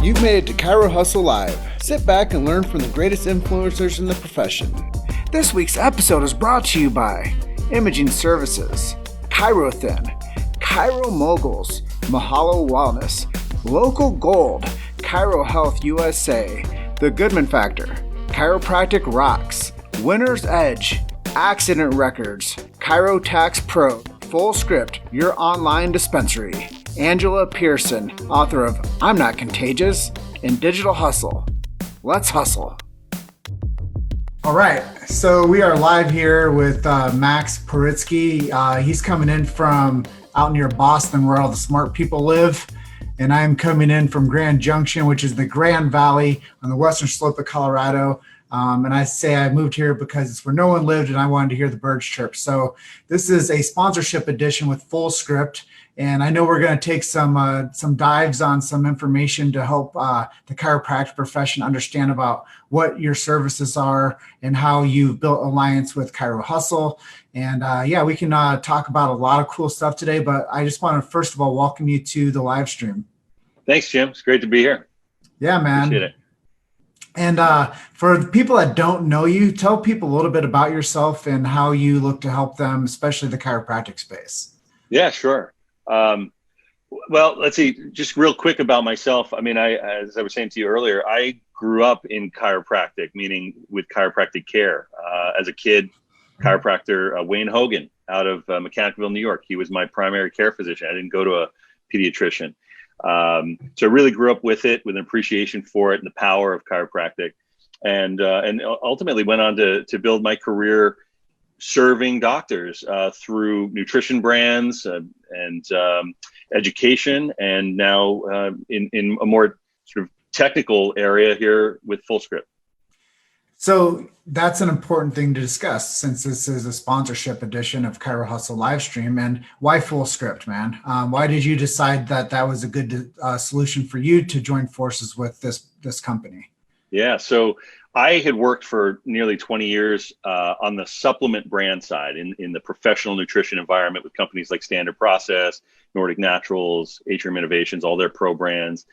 You've made it to Chiro Hustle Live. Sit back and learn from the greatest influencers in the profession. This week's episode is brought to you by Imaging Services, Chiro Thin, Chiro Moguls, Mahalo Wellness, Local Gold, Chiro Health USA, The Goodman Factor, Chiropractic Rocks, Winner's Edge, Accident Records, Chiro Tax Pro, Full Script, your online dispensary, Angela Pearson, author of I'm Not Contagious, and Digital Hustle. Let's hustle. All right, so we are live here with Max Poritzky. He's coming in from out near Boston where all the smart people live. And I'm coming in from Grand Junction, which is the Grand Valley on the western slope of Colorado. And I say I moved here because it's where no one lived and I wanted to hear the birds chirp. So this is a sponsorship edition with Full Script. And I know we're going to take some dives on some information to help the chiropractic profession understand about what your services are and how you've built alliance with Chiro Hustle. And we can talk about a lot of cool stuff today, but I just want to first of all welcome you to the live stream. Thanks, Jim. It's great to be here. Yeah, man. Appreciate it. And for people that don't know you, tell people a little bit about yourself and how you look to help them, especially the chiropractic space. Yeah, sure. Well, let's see, just real quick about myself. I mean, as I was saying to you earlier, I grew up in chiropractic, meaning with chiropractic care. As a kid, chiropractor Wayne Hogan out of Mechanicville, New York. He was my primary care physician. I didn't go to a pediatrician. So I really grew up with it, with an appreciation for it and the power of chiropractic, and ultimately went on to build my career serving doctors through nutrition brands and education, and now in a more sort of technical area here with Full Script. So that's an important thing to discuss since this is a sponsorship edition of Chiro Hustle Livestream. And why Full Script, man? Why did you decide that was a good solution for you to join forces with this company? Yeah, so I had worked for nearly 20 years on the supplement brand side in the professional nutrition environment with companies like Standard Process, Nordic Naturals, Atrium Innovations, all their pro brands.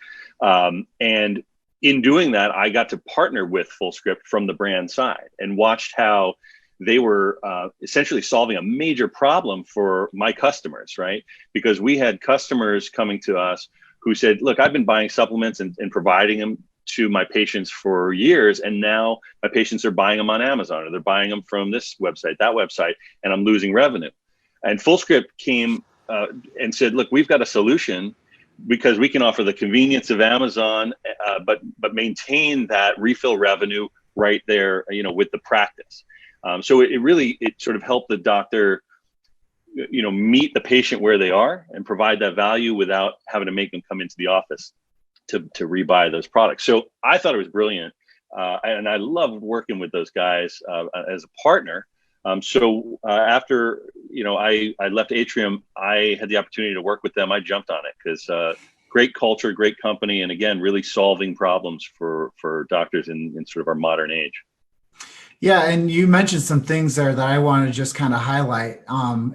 And in doing that, I got to partner with Full Script from the brand side and watched how they were essentially solving a major problem for my customers, right? Because we had customers coming to us who said, look, I've been buying supplements and providing them to my patients for years, and now my patients are buying them on Amazon, or they're buying them from this website, that website, and I'm losing revenue. And Full Script came and said, look, we've got a solution, because we can offer the convenience of Amazon, but maintain that refill revenue right there, with the practice. So it sort of helped the doctor, meet the patient where they are and provide that value without having to make them come into the office to rebuy those products. So I thought it was brilliant. And I loved working with those guys as a partner. So after, I left Atrium, I had the opportunity to work with them. I jumped on it because great culture, great company, and again, really solving problems for doctors in sort of our modern age. Yeah, and you mentioned some things there that I want to just kind of highlight.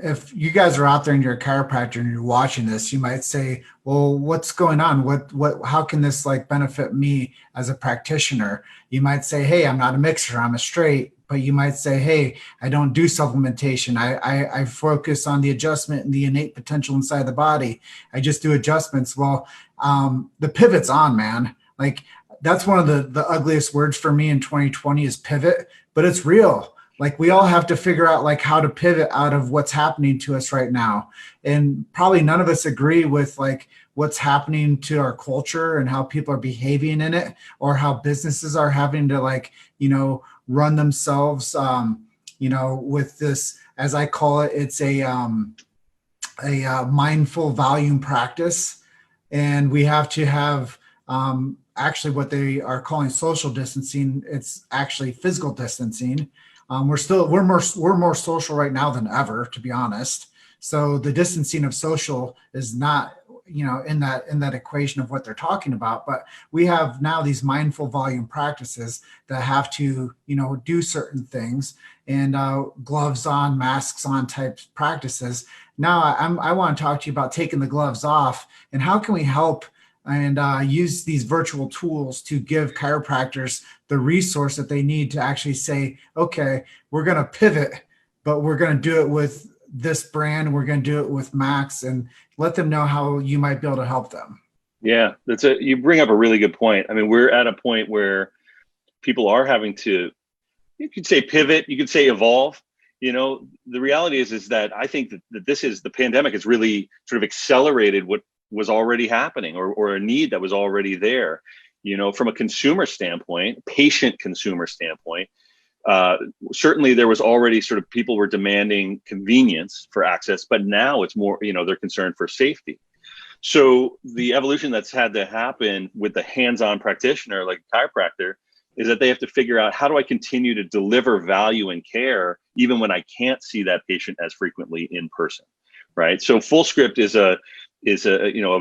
If you guys are out there and you're a chiropractor and you're watching this, you might say, well, what's going on? How can this benefit me as a practitioner? You might say, hey, I'm not a mixer, I'm a straight. But you might say, hey, I don't do supplementation. I focus on the adjustment and the innate potential inside the body. I just do adjustments. Well, the pivot's on, man. That's one of the ugliest words for me in 2020 is pivot, but it's real. We all have to figure out how to pivot out of what's happening to us right now. And probably none of us agree with what's happening to our culture and how people are behaving in it, or how businesses are having to run themselves, with this, as I call it, it's a mindful volume practice. And we have to have actually what they are calling social distancing. It's actually physical distancing. We're more social right now than ever, to be honest. So the distancing of social is not, in that equation of what they're talking about. But we have now these mindful volume practices that have to, do certain things, and gloves on, masks on type practices. Now I want to talk to you about taking the gloves off and how can we help and use these virtual tools to give chiropractors the resource that they need to actually say, okay, we're going to pivot, but we're going to do it with this brand. We're going to do it with Max, and let them know how you might be able to help them. Yeah, you bring up a really good point. I mean, we're at a point where people are having to, you could say pivot, you could say evolve. The reality is that I think that the pandemic has really sort of accelerated what was already happening, or a need that was already there. From a consumer standpoint, patient consumer standpoint, certainly there was already sort of, people were demanding convenience for access, but now it's more, they're concerned for safety. So the evolution that's had to happen with the hands-on practitioner, like a chiropractor, is that they have to figure out, how do I continue to deliver value and care even when I can't see that patient as frequently in person, right? So FullScript is a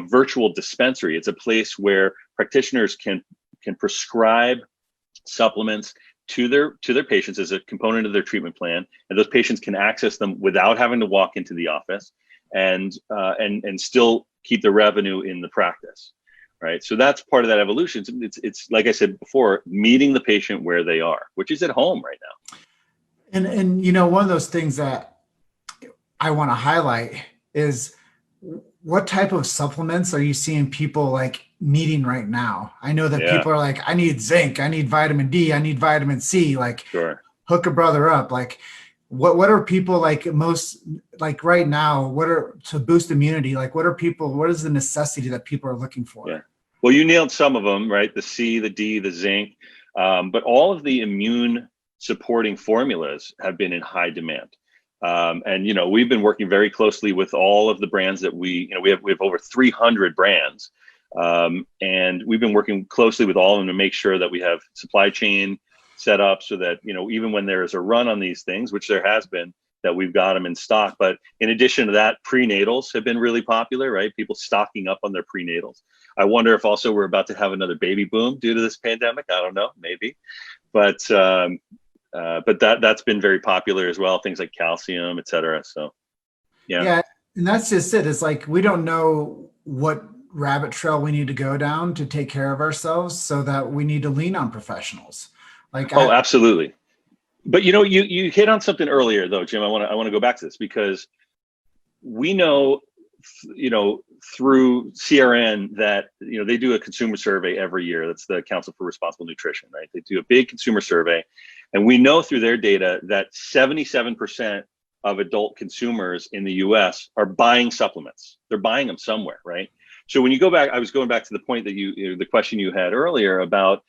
virtual dispensary. It's a place where practitioners can prescribe supplements to their patients as a component of their treatment plan, and those patients can access them without having to walk into the office, and still keep the revenue in the practice, right? So that's part of that evolution. It's like I said before, meeting the patient where they are, which is at home right now. And one of those things that I want to highlight is, what type of supplements are you seeing people like needing right now? I know that people are like, I need zinc, I need vitamin D, I need vitamin C, like sure. Hook a brother up. Like what are people like most like right now? What are, to boost immunity? Like what is the necessity that people are looking for? Yeah. Well, you nailed some of them, right? The C, the D, the zinc, but all of the immune supporting formulas have been in high demand. And we've been working very closely with all of the brands that we have over 300 brands. And we've been working closely with all of them to make sure that we have supply chain set up so that, even when there is a run on these things, which there has been, that we've got them in stock. But in addition to that, prenatals have been really popular, right? People stocking up on their prenatals. I wonder if also we're about to have another baby boom due to this pandemic. I don't know, maybe. But that's been very popular as well. Things like calcium, et cetera. So, yeah. And that's just it. It's like, we don't know what rabbit trail we need to go down to take care of ourselves, so that we need to lean on professionals. Absolutely. But you hit on something earlier though, Jim. I want to go back to this, because we know, through CRN that, they do a consumer survey every year. That's the Council for Responsible Nutrition, right? They do a big consumer survey, and we know through their data that 77% of adult consumers in the US are buying supplements. They're buying them somewhere, right? So when you go back, I was going back to the point that the question you had earlier about,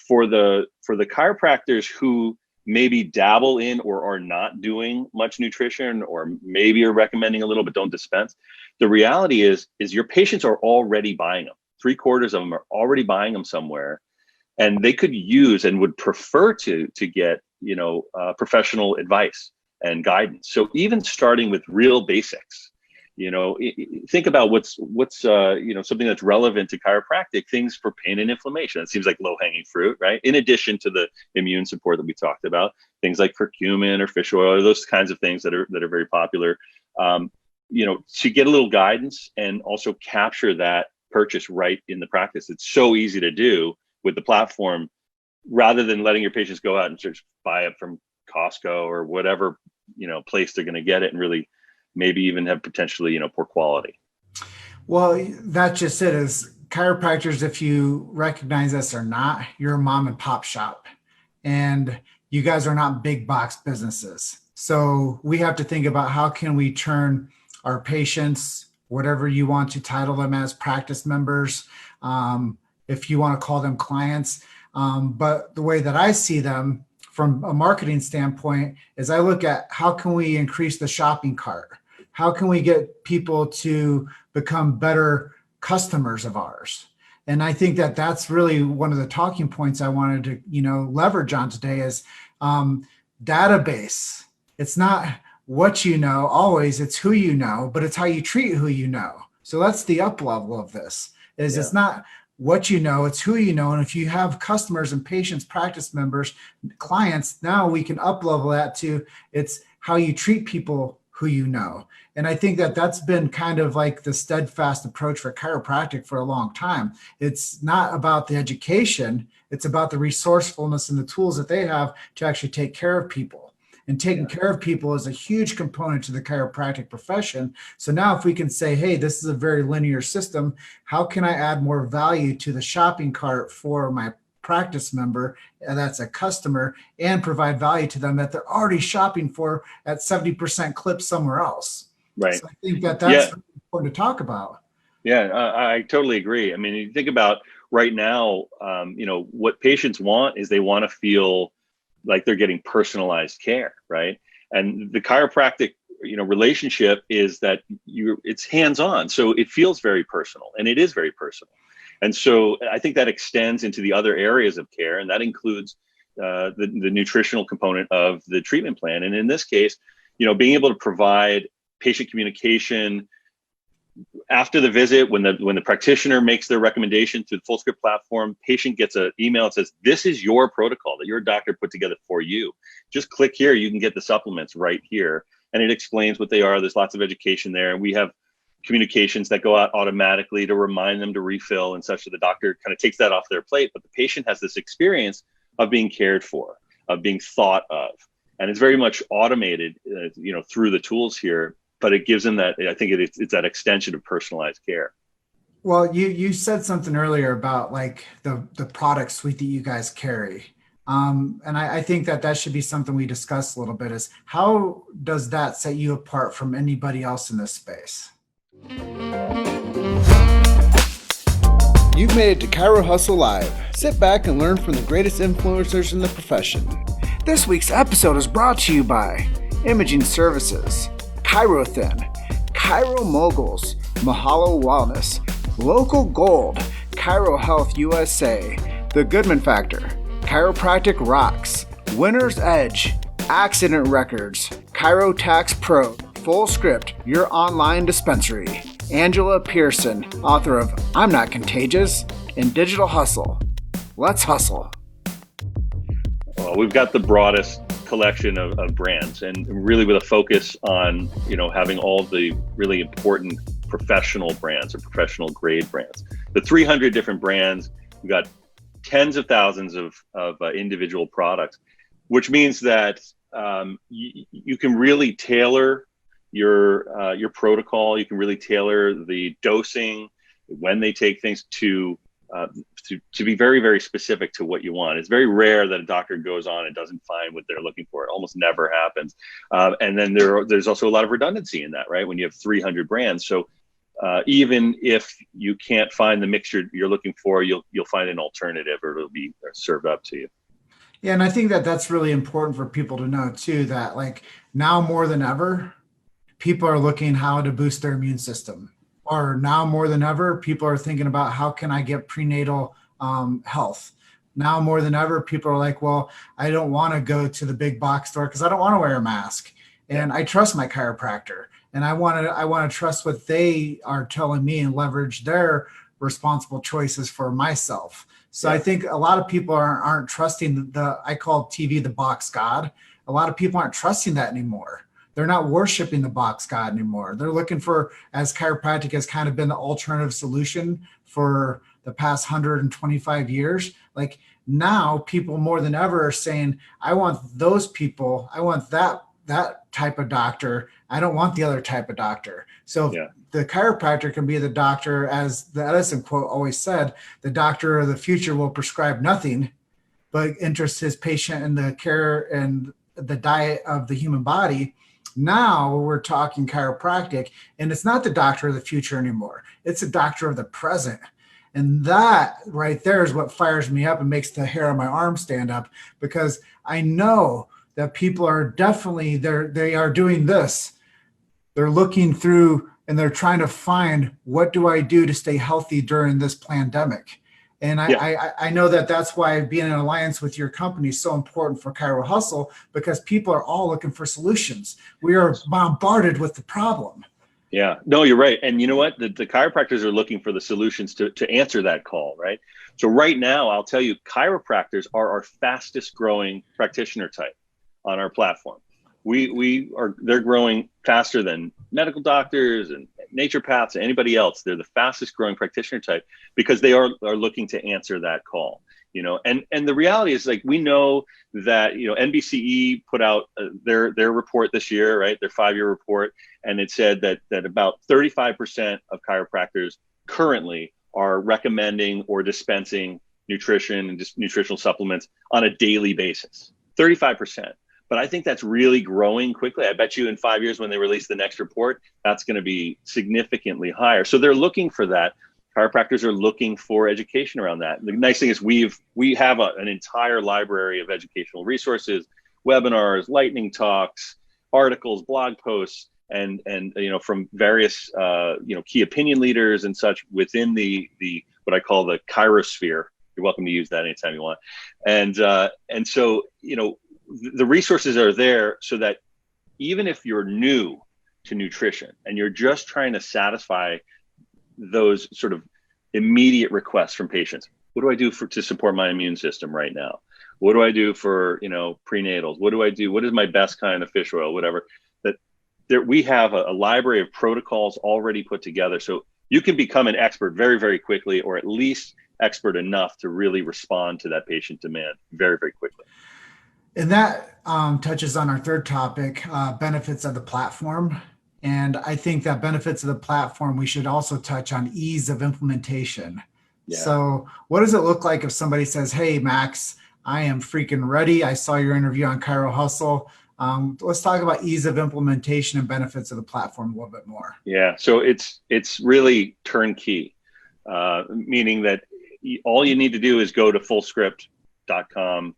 for the chiropractors who maybe dabble in or are not doing much nutrition, or maybe are recommending a little but don't dispense. The reality is your patients are already buying them. 3/4 of them are already buying them somewhere, and they could use and would prefer to get professional advice and guidance. So even starting with real basics, think about what's something that's relevant to chiropractic, things for pain and inflammation. It seems like low-hanging fruit, right? In addition to the immune support that we talked about, things like curcumin or fish oil, or those kinds of things that are very popular. To get a little guidance and also capture that purchase right in the practice. It's so easy to do with the platform, rather than letting your patients go out and just buy it from Costco or whatever place they're going to get it, and really maybe even have potentially, poor quality. Well, that's just it. Is chiropractors, if you recognize us or not, you're a mom and pop shop, and you guys are not big box businesses. So we have to think about, how can we turn our patients, whatever you want to title them as, practice members, if you want to call them clients. But the way that I see them from a marketing standpoint is, I look at, how can we increase the shopping cart? How can we get people to become better customers of ours? And I think that that's really one of the talking points I wanted to, leverage on today is database. It's not what you know always, it's who you know, but it's how you treat who you know. So that's the up level of this, is It's not what you know, it's who you know. And if you have customers and patients, practice members, clients, now we can up level that to, it's how you treat people who you know. And I think that that's been kind of like the steadfast approach for chiropractic for a long time. It's not about the education, it's about the resourcefulness and the tools that they have to actually take care of people. And taking care of people is a huge component to the chiropractic profession. So now if we can say, hey, this is a very linear system, how can I add more value to the shopping cart for my practice member that's a customer and provide value to them that they're already shopping for at 70% clip somewhere else. Right. So I think that that's important to talk about. Yeah, I totally agree. I mean, you think about right now, what patients want is they want to feel like they're getting personalized care, right? And the chiropractic, relationship is that it's hands-on. So it feels very personal, and it is very personal. And so I think that extends into the other areas of care, and that includes the nutritional component of the treatment plan. And in this case, being able to provide patient communication after the visit, when the practitioner makes their recommendation through the FullScript platform, patient gets an email that says, this is your protocol that your doctor put together for you. Just click here, you can get the supplements right here. And it explains what they are. There's lots of education there. And we have communications that go out automatically to remind them to refill and such, that the doctor kind of takes that off their plate. But the patient has this experience of being cared for, of being thought of. And it's very much automated, through the tools here. But it gives them that, I think it's that extension of personalized care. Well, you said something earlier about like the product suite that you guys carry. And I think that should be something we discuss a little bit, is how does that set you apart from anybody else in this space? You've made it to Chiro Hustle Live. Sit back and learn from the greatest influencers in the profession. This week's episode is brought to you by Imaging Services, Chiro Thin, Chiro Moguls, Mahalo Wellness, Local Gold, Chiro Health USA, The Goodman Factor, Chiropractic Rocks, Winner's Edge, Accident Records, Chiro Tax Pro, FullScript, your online dispensary, Angela Pearson, author of I'm Not Contagious, and Digital Hustle. Let's hustle. Well, we've got the broadest collection of brands, and really with a focus on having all the really important professional brands or professional grade brands. The 300 different brands, we've got tens of thousands of individual products, which means that you can really tailor your protocol. You can really tailor the dosing, when they take things to be very, very specific to what you want. It's very rare that a doctor goes on and doesn't find what they're looking for. It almost never happens. And then there's also a lot of redundancy in that, right? When you have 300 brands. So even if you can't find the mixture you're looking for, you'll find an alternative, or it'll be served up to you. Yeah, and I think that's really important for people to know too, that like now more than ever, people are looking how to boost their immune system. Or now more than ever, people are thinking about how can I get prenatal health. Now more than ever, people are like, well, I don't want to go to the big box store because I don't want to wear a mask. And I trust my chiropractor. And I want to trust what they are telling me and leverage their responsible choices for myself. So I think a lot of people aren't trusting I call TV the box God. A lot of people aren't trusting that anymore. They're not worshiping the box God anymore. They're looking for, as chiropractic has kind of been the alternative solution for the past 125 years. Like now people more than ever are saying, I want those people. I want that type of doctor. I don't want the other type of doctor. So the chiropractor can be the doctor, as the Edison quote always said, the doctor of the future will prescribe nothing, but interest his patient in the care and the diet of the human body. Now we're talking chiropractic, and it's not the doctor of the future anymore. It's a doctor of the present. And that right there is what fires me up and makes the hair on my arm stand up, because I know that people are definitely, they are doing this. They're looking through and they're trying to find, what do I do to stay healthy during this pandemic? And I know that's why being in alliance with your company is so important for Chiro Hustle, because people are all looking for solutions. We are bombarded with the problem. Yeah, no, you're right. And you know what? The chiropractors are looking for the solutions to answer that call, right? So right now, I'll tell you, chiropractors are our fastest growing practitioner type on our platform. they're growing faster than medical doctors and naturopaths and anybody else. They're the fastest growing practitioner type because they are looking to answer that call. And the reality is, like, we know that, NBCE put out their report this year, right? Their 5-year report. And it said that about 35% of chiropractors currently are recommending or dispensing nutrition and just nutritional supplements on a daily basis, 35%. But I think that's really growing quickly. I bet you in 5 years, when they release the next report, that's going to be significantly higher. So they're looking for that. Chiropractors are looking for education around that. The nice thing is we have an entire library of educational resources, webinars, lightning talks, articles, blog posts, and from various key opinion leaders and such within the what I call the chirosphere. You're welcome to use that anytime you want. And so the resources are there so that even if you're new to nutrition and you're just trying to satisfy those sort of immediate requests from patients. What do I do to support my immune system right now? What do I do for, prenatals? What do I do? What is my best kind of fish oil, whatever? That there, we have a library of protocols already put together. So you can become an expert very, very quickly, or at least expert enough to really respond to that patient demand very, very quickly. And that touches on our third topic, benefits of the platform. And I think that benefits of the platform, we should also touch on ease of implementation. Yeah. So what does it look like if somebody says, hey, Max, I am freaking ready. I saw your interview on Chiro Hustle. Let's talk about ease of implementation and benefits of the platform a little bit more. Yeah, so it's really turnkey, meaning that all you need to do is go to fullscript.com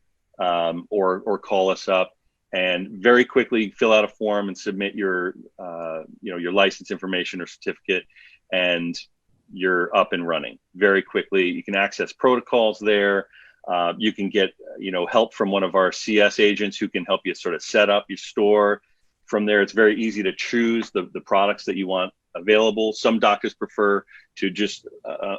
or call us up and very quickly fill out a form and submit your license information or certificate, and you're up and running very quickly. You can access protocols there. You can get, help from one of our CS agents who can help you sort of set up your store. From there, it's very easy to choose the products that you want available. Some doctors prefer to just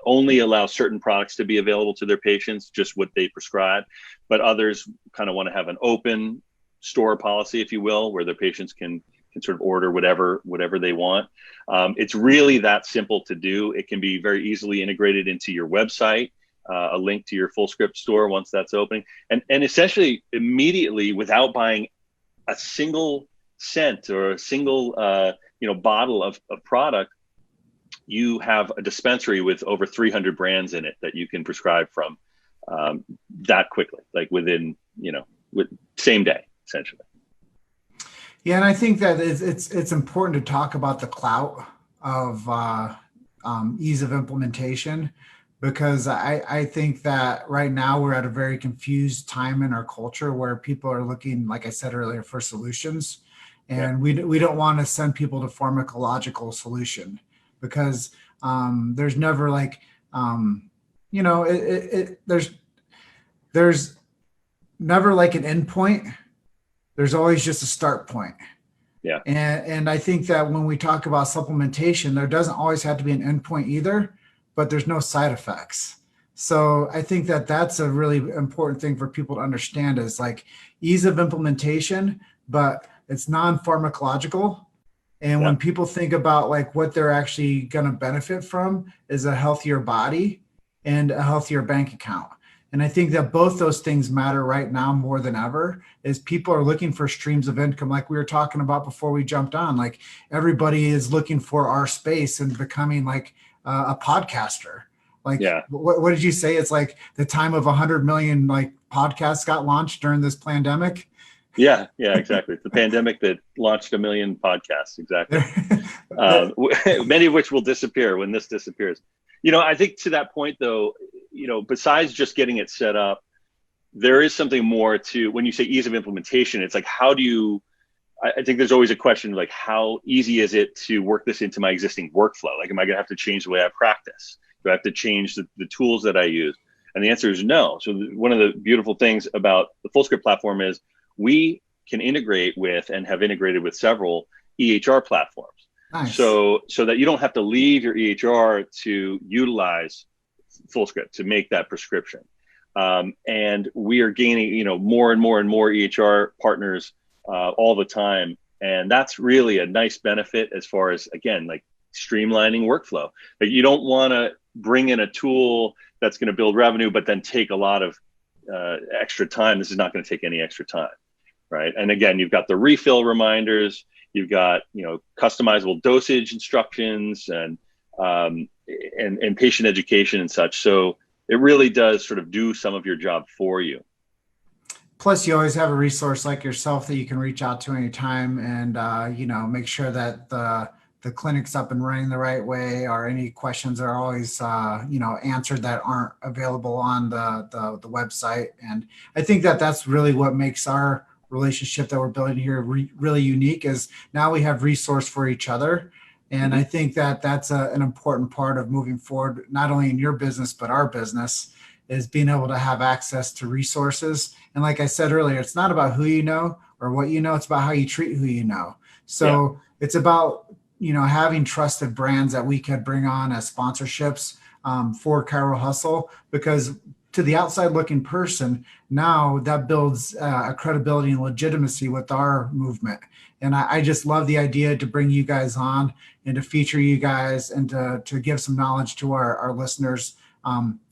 only allow certain products to be available to their patients, just what they prescribe. But others kind of want to have an open store policy, if you will, where their patients can sort of order whatever they want. It's really that simple to do. It can be very easily integrated into your website, a link to your FullScript store once that's open. And essentially immediately, without buying a single cent or a single bottle of product, you have a dispensary with over 300 brands in it that you can prescribe from that quickly, like within, with same day, essentially. Yeah, and I think that it's important to talk about the clout of ease of implementation, because I think that right now we're at a very confused time in our culture where people are looking, like I said earlier, for solutions. And we don't want to send people to pharmacological solution, because there's never like, there's never like an end point. There's always just a start point. Yeah. And I think that when we talk about supplementation, there doesn't always have to be an end point either, but there's no side effects. So I think that that's a really important thing for people to understand, is like ease of implementation, but it's non-pharmacological. And when people think about like what they're actually going to benefit from is a healthier body and a healthier bank account. And I think that both those things matter right now more than ever, is people are looking for streams of income. Like we were talking about before we jumped on, like everybody is looking for our space and becoming like a podcaster. Like, what did you say? It's like the time of 100 million like podcasts got launched during this pandemic. Yeah, exactly. It's the pandemic that launched 1 million podcasts. Exactly. Many of which will disappear when this disappears. I think to that point though, besides just getting it set up, there is something more to, when you say ease of implementation, it's like, I think there's always a question like, how easy is it to work this into my existing workflow? Like, am I going to have to change the way I practice? Do I have to change the tools that I use? And the answer is no. So one of the beautiful things about the FullScript platform is we can integrate with and have integrated with several EHR platforms. Nice. So that you don't have to leave your EHR to utilize FullScript to make that prescription. And we are gaining, more and more EHR partners all the time. And that's really a nice benefit as far as, again, like streamlining workflow. Like you don't want to bring in a tool that's going to build revenue, but then take a lot of extra time. This is not going to take any extra time, right? And again, you've got the refill reminders, you've got, customizable dosage instructions and patient education and such. So it really does sort of do some of your job for you. Plus, you always have a resource like yourself that you can reach out to anytime and, make sure that the clinic's up and running the right way, or any questions are always, answered that aren't available on the website. And I think that that's really what makes our relationship that we're building here really unique, is now we have resource for each other. And I think that that's an important part of moving forward, not only in your business, but our business, is being able to have access to resources. And like I said earlier, it's not about who you know or what you know, it's about how you treat who you know. So It's about, having trusted brands that we could bring on as sponsorships for Chiro Hustle, because to the outside looking person, now that builds a credibility and legitimacy with our movement. And I just love the idea to bring you guys on and to feature you guys and to give some knowledge to our listeners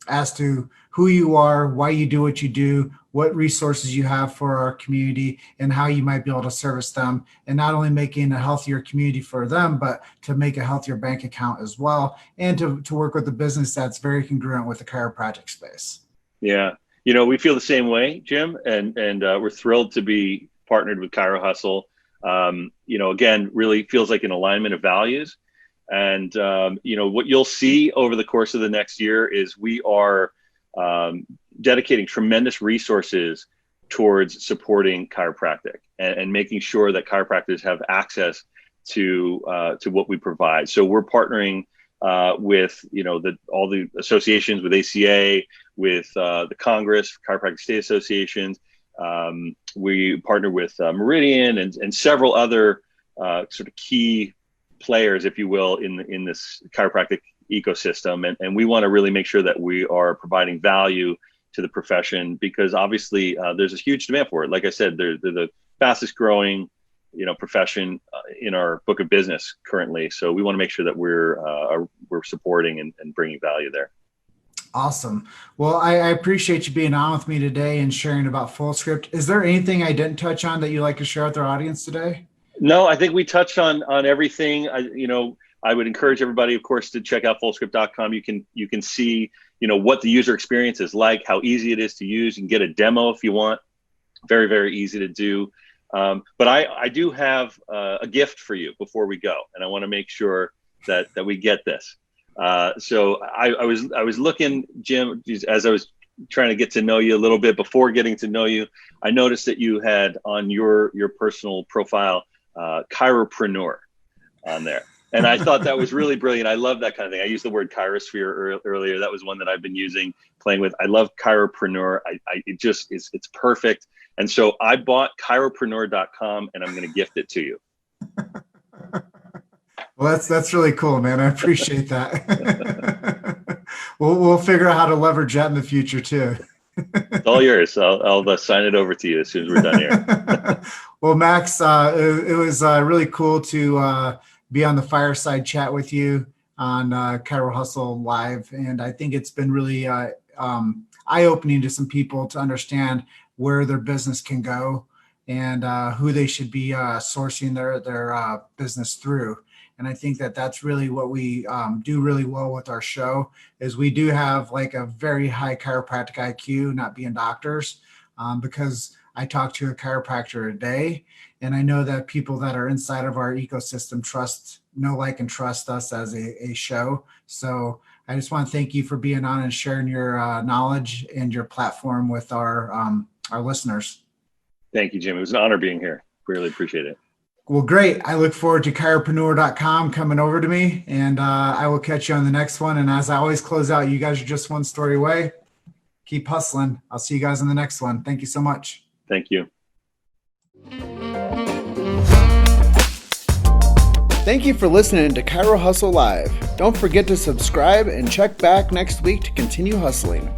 as to who you are, why you do what you do, what resources you have for our community, and how you might be able to service them, and not only making a healthier community for them, but to make a healthier bank account as well, and to work with a business that's very congruent with the chiropractic space. Yeah. We feel the same way, Jim, and we're thrilled to be partnered with Chiro Hustle. Again, really feels like an alignment of values. And, what you'll see over the course of the next year is we are dedicating tremendous resources towards supporting chiropractic and making sure that chiropractors have access to what we provide. So we're partnering with all the associations, with ACA, with the Congress, Chiropractic State Associations. We partner with Meridian and several other sort of key players, if you will, in this chiropractic ecosystem. And we want to really make sure that we are providing value to the profession, because obviously there's a huge demand for it. Like I said, they're the fastest growing profession in our book of business currently. So we want to make sure that we're supporting and bringing value there. Awesome. Well, I appreciate you being on with me today and sharing about FullScript. Is there anything I didn't touch on that you'd like to share with our audience today? No, I think we touched on everything. I would encourage everybody, of course, to check out fullscript.com. You can see, what the user experience is like, how easy it is to use. You can get a demo if you want. Very, very easy to do. But I do have a gift for you before we go, and I want to make sure that we get this. So I was looking, Jim, as I was trying to get to know you a little bit before getting to know you. I noticed that you had on your personal profile chiropreneur on there. And I thought that was really brilliant. I love that kind of thing. I used the word chirosphere earlier. That was one that I've been playing with. I love chiropreneur. It's perfect. And so I bought chiropreneur.com, and I'm going to gift it to you. Well, that's really cool, man. I appreciate that. We'll figure out how to leverage that in the future too. It's all yours. I'll sign it over to you as soon as we're done here. Well, Max, it was really cool to be on the fireside chat with you on Chiro Hustle Live. And I think it's been really eye-opening to some people to understand where their business can go and who they should be sourcing their business through. And I think that that's really what we do really well with our show, is we do have like a very high chiropractic IQ, not being doctors, because I talk to a chiropractor a day. And I know that people that are inside of our ecosystem know, like, and trust us as a show. So I just want to thank you for being on and sharing your knowledge and your platform with our listeners. Thank you, Jim. It was an honor being here. Really appreciate it. Well, great. I look forward to chiropreneur.com coming over to me, and I will catch you on the next one. And as I always close out, you guys are just one story away. Keep hustling. I'll see you guys in the next one. Thank you so much. Thank you. Thank you for listening to Chiro Hustle Live. Don't forget to subscribe and check back next week to continue hustling.